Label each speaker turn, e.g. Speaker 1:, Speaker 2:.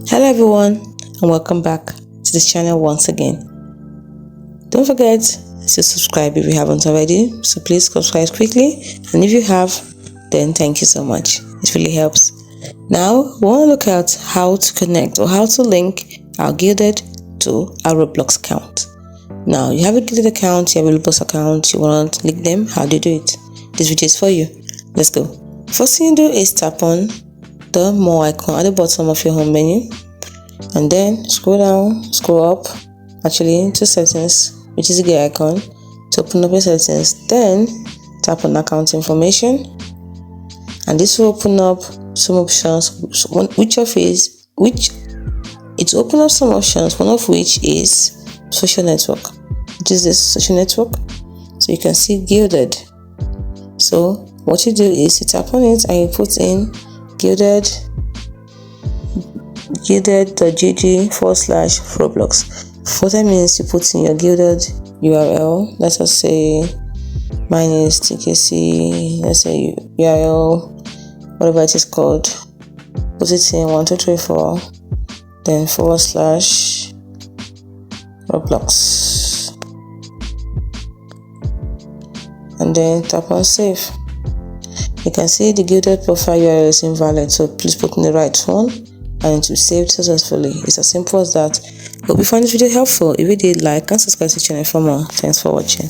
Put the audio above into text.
Speaker 1: Hello everyone, and welcome back to this channel once again. Don't forget to subscribe if you haven't already, so please subscribe quickly, and if you have, then thank you so much. It really helps. Now we want to look at how to connect or how to link our Gilded to our Roblox account. Now you have a Gilded account, you have a Roblox account, you want to link them. How do you do it? This video is for you. Let's go. First thing you do is tap on the more icon at the bottom of your home menu, and then scroll up actually to settings, which is the gear icon, to open up your settings. Then tap on account information, and this will open up some options, it will open up some options, one of which is social network, which is this social network. So you can see Gilded. So what you do is you tap on it and you put in gilded.gg/Roblox. What that means, you put in your Gilded URL. Let us say mine is TKC, let's say URL, whatever it is called. Put it in 1234, then /Roblox, and then tap on save. You can see the Gilded profile URL is invalid, so please put in the right one and it will save successfully. It's as simple as that. Hope you find this video helpful. If you did, like and subscribe to the channel for more. Thanks for watching.